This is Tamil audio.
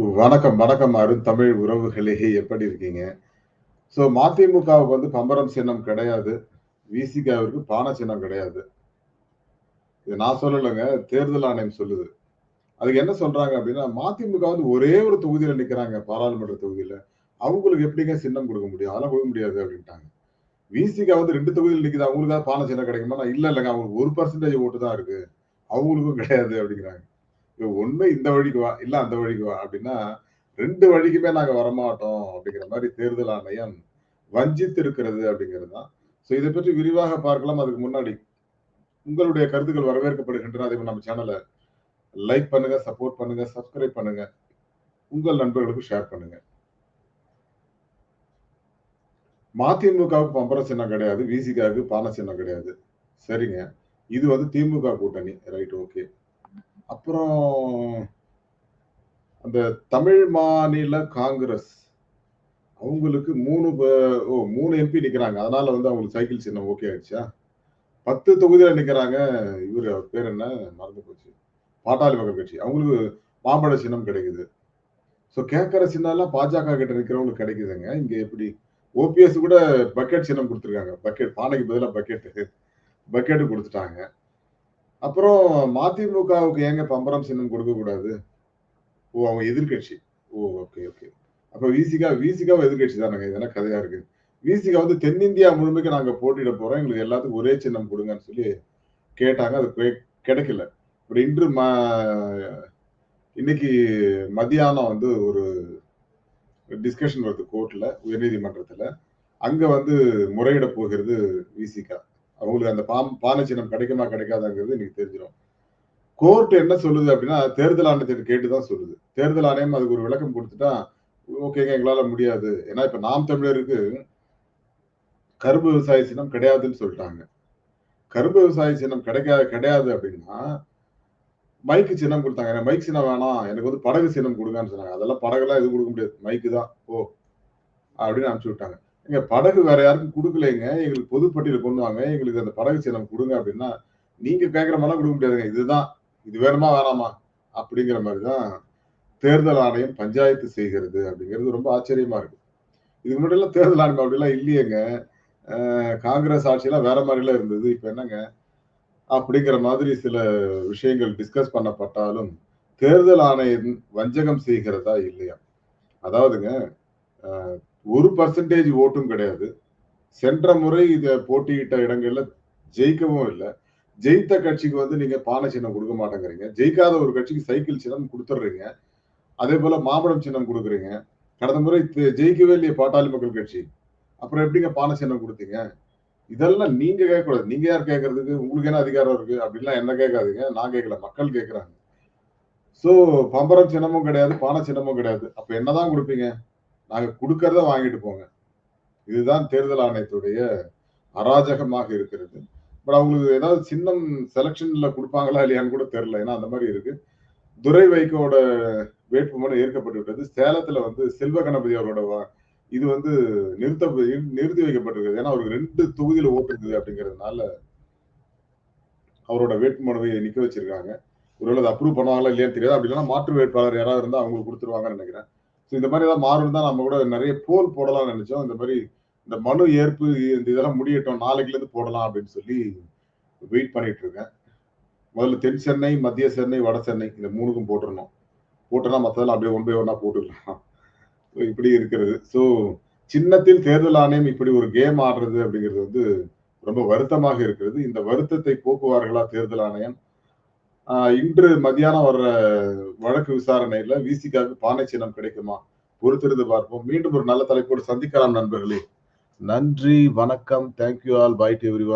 வணக்கம், வணக்கம் அருந்தமிழ் உறவுகளே! எப்படி இருக்கீங்க? மதிமுகவுக்கு வந்து பம்பரம் சின்னம் கிடையாது. விசிகாவிற்கு பான சின்னம் கிடையாது. இது நான் சொல்லலங்க. தேர்தல் ஆணையம் சொல்லுது. அதுக்கு என்ன சொல்றாங்க அப்டின்னா, மதிமுக வந்து ஒரே ஒரு தொகுதியில நிக்கிறாங்க, பாராளுமன்ற தொகுதியில. அவங்களுக்கு எப்படிங்க சின்னம் குடுக்க முடியும்? அதெல்லாம் குடுக்க முடியாது அப்டின்ட்டாங்க. விசிகா வந்து 2 தொகுதியில நிக்குது. அவங்களுக்காவது பான சின்னம் கிடைக்குமான்னா, இல்லங்க அவங்களுக்கு 1% ஓட்டு தான் இருக்கு. அவங்களுக்கும் கிடையாது அப்டிங்கிறாங்க. ஒண்ணு இந்த வழிக்கு வா, இல்ல அந்த வழிக்கு வா அப்டின்னா, 2 வழிக்குமே நாங்க வரமாட்டோம் அப்டிங்கிற மாரி தேர்தல் ஆணையம் வஞ்சித்து இருக்கிறது அப்டிங்கிறது தான். இத பற்றி விரிவாக பார்க்கலாம். அதுக்கு முன்னாடி உங்களுடைய கருத்துக்கள் வரவேற்கப்படுகின்றன. அதே மாரி நம்ம சேனல லைக் பண்ணுங்க, சப்போர்ட் பண்ணுங்க, சப்ஸ்கிரைப் பண்ணுங்க. உங்கள் நண்பர்களுக்கு ஷேர் பண்ணுங்க. மதிமுகவுக்கு பம்பர சின்னம் கிடையாது. விசிகாவுக்கு பான சின்னம் கிடையாது. சரிங்க. இது வந்து திமுக கூட்டணி. Right okay. அப்புறம் அந்த தமிழ் மாநில காங்கிரஸ் அவங்களுக்கு 3 எம்பி நிக்கிறாங்க. அதனால வந்து அவங்களுக்கு சைக்கிள் சின்னம் ஓகே ஆயிடுச்சா? 10 தொகுதியில நிக்கிறாங்க. அவர் பேர் என்ன? மறந்து போச்சு. பாட்டாளி மக்கள் கட்சி. அவங்களுக்கு மாம்பழ சின்னம் கிடைக்குது. கேட்கற சின்னம்லாம் பாஜக கிட்ட நிக்கிறவங்களுக்கு கிடைக்குதுங்க. இங்க எப்படி? ஓபிஎஸ் கூட பக்கெட் சின்னம் குடுத்துருக்காங்க. பக்கெட் பானைக்கு பதிலா பக்கெட் குடுத்துட்டாங்க. அப்புறம் மதிமுகவுக்கு ஏங்க பம்பரம் சின்னம் குடுக்கக் கூடாது? அவங்க எதிர்க்கட்சி. Okay, okay. அப்ப விசிகாவும் எதிர்க்கட்சி தானங்க. இது என்ன கதையா இருக்கு? விசிகா வந்து தென்னிந்தியா முழுமைக்கும் நாங்க போட்டியிட போறோம். எங்களுக்கு எல்லாத்துக்கும் ஒரே சின்னம் குடுங்கன்னு சொல்லி கேட்டாங்க. அது கிடைக்கல. ஒரு இன்னைக்கு மதியானம் வந்து ஒரு டிஸ்கஷன் வருது கோர்ட்ல, உயர்நீதிமன்றத்துல. அங்க வந்து முறையிட போகிறது விசிகா. அவங்களுக்கு அந்த பானை சின்னம் கிடைக்குமா, கிடைக்காதாங்கிறது இன்னைக்கு தெரிஞ்சிரும். கோர்ட் என்ன சொல்லுது அப்டின்னா, தேர்தல் ஆணையத்திட்ட கேட்டு தான் சொல்லுது. தேர்தல் ஆணையம் அதுக்கு ஒரு விளக்கம் குடுத்துட்டா, ஓகேங்க எங்களால முடியாது. ஏன்னா இப்ப நாம் தமிழருக்கு கரும்பு விவசாய சின்னம் கிடையாதுன்னு சொல்ட்டாங்க. கரும்பு விவசாய சின்னம் கிடையாது அப்டின்னா, மைக்கு சின்னம் குடுத்தாங்க. எனக்கு மைக் சின்னம் வேணாம். எனக்கு வந்து படகு சின்னம் குடுங்கன்னு சொன்னாங்க. அதெல்லாம் படகெல்லாம் எதுவும் குடுக்க முடியாது. மைக்கு தான் போ! அப்படின்னு அனுப்பிச்சு விட்டாங்க. ஏங்க படகு வேற யாருக்கும் குடுக்கலைங்க. எங்களுக்கு பொதுப்பட்டியல கொண்டு வாங்க. எங்களுக்கு அந்த படகு சின்னம் குடுங்க அப்படின்னா, நீங்க கேட்கிற மாரிலாம் குடுக்க முடியாதுங்க. இதுதான். இது வேணுமா? வேணாமா? அப்படிங்கிற மாரி தான் தேர்தல் ஆணையம் பஞ்சாயத்து செய்கிறது அப்படிங்கிறது ரொம்ப ஆச்சரியமா இருக்கு. இதுக்கு முன்னாடிலாம் தேர்தல் ஆணையம் அப்படிலாம் இல்லையேங்க. காங்கிரஸ் ஆட்சிலாம் வேற மாரிலாம் இருந்தது. இப்ப என்னங்க? அப்படிங்கிற மாதிரி சில விஷயங்கள் டிஸ்கஸ் பண்ணப்பட்டாலும், தேர்தல் ஆணையம் வஞ்சகம் செய்கிறதா? இல்லையா? அதாவதுங்க, அ 1% ஓட்டும் கிடையாது. சென்ற முறை போட்டியிட்ட இடங்கள்ல ஜெயிக்கவும் இல்ல. ஜெயித்த கட்சிக்கு வந்து நீங்க பானை சின்னம் குடுக்க மாட்டேங்கிறீங்க. ஜெயிக்காத ஒரு கட்சிக்கு சைக்கிள் சின்னம் குடுத்துடுறீங்க. அதேபோல மாம்பழம் சின்னம் குடுக்குறீங்க. கடந்த முறை ஜெயிக்கவே இல்லையே பாட்டாளி மக்கள் கட்சி. அப்புறம் எப்படிங்க பானை சின்னம் குடுத்தீங்க? இதெல்லாம் நீங்க கேட்கக்கூடாது. நீங்க யார் கேட்கறதுக்கு? உங்களுக்கு என்ன அதிகாரம் இருக்கு? அப்படின்லாம் என்ன கேட்காதீங்க. நான் கேட்கல. மக்கள் கேட்கறாங்க. சோ பம்பரம் சின்னமும் கிடையாது, பானை சின்னமும் கிடையாது. அப்ப என்னதான் குடுப்பீங்க? நாங்க குடுக்கறத வாங்கிட்டு போங்க. இதுதான் தேர்தல் ஆணையத்துடைய அராஜகமாக இருக்கிறது. பட் அவங்களுக்கு ஏதாவது சின்னம் செலக்ஷன்ல குடுப்பாங்களா இல்லையான்னு கூட தெரியல. ஏன்னா அந்த மாரி இருக்கு. துரை வைகோவோட வேட்புமனு ஏற்கப்பட்டு விட்டது. சேலத்துல வந்து செல்வ கணபதி அவரோட இது வந்து நிறுத்தி வைக்கப்பட்டிருக்கிறது. ஏன்னா அவருக்கு 2 தொகுதியில ஓட்டு இருக்குது அப்படிங்கிறதுனால, அவரோட வேட்புமனுவை நிக்க வச்சிருக்காங்க. ஒருவேள அத அப்ரூவ் பண்ணுவாங்களா இல்லையான்னு தெரியாது. அப்படி இல்லன்னா மாற்று வேட்பாளர் யாராவது இருந்தா அவங்களுக்கு குடுத்துருவாங்கன்னு நெனைக்கிறேன். இந்த மாரி ஏதாவது மாறும்னு தான் நம்ம கூட நெறைய போல் போடலாம்னு நெனைச்சோம். இந்த மாரி இந்த மனு ஏற்பு இந்த இதெல்லாம் முடியட்டும். நாளைக்குலேருந்து போடலாம் அப்படின்னு சொல்லி வெயிட் பண்ணிட்டு இருக்கேன். முதல்ல தென் சென்னை, மத்திய சென்னை, வட சென்னை இந்த 3க்கும் போட்டுறணும். போட்டோம்னா மத்ததெல்லாம் அப்படியே ஒன் பை ஒன்னா போட்டுக்கலாம். இப்படி இருக்கிறது. சின்னத்தில் தேர்தல் ஆணையம் இப்படி ஒரு கேம் ஆடுறது அப்படிங்கிறது வந்து ரொம்ப வருத்தமாக இருக்கிறது. இந்த வருத்தத்தை போக்குவார்களா தேர்தல் ஆணையம்? இன்று மதியானம் வர்ற வழக்கு விசாரணையில விசிகாவுக்கு பானை சின்னம் கிடைக்குமா? பொறுத்திருந்து பார்ப்போம். மீண்டும் ஒரு நல்ல தலைப்போடு சந்திக்கலாம் நண்பர்களே. நன்றி, வணக்கம். Thank you all. Bye to எவரிஒன்.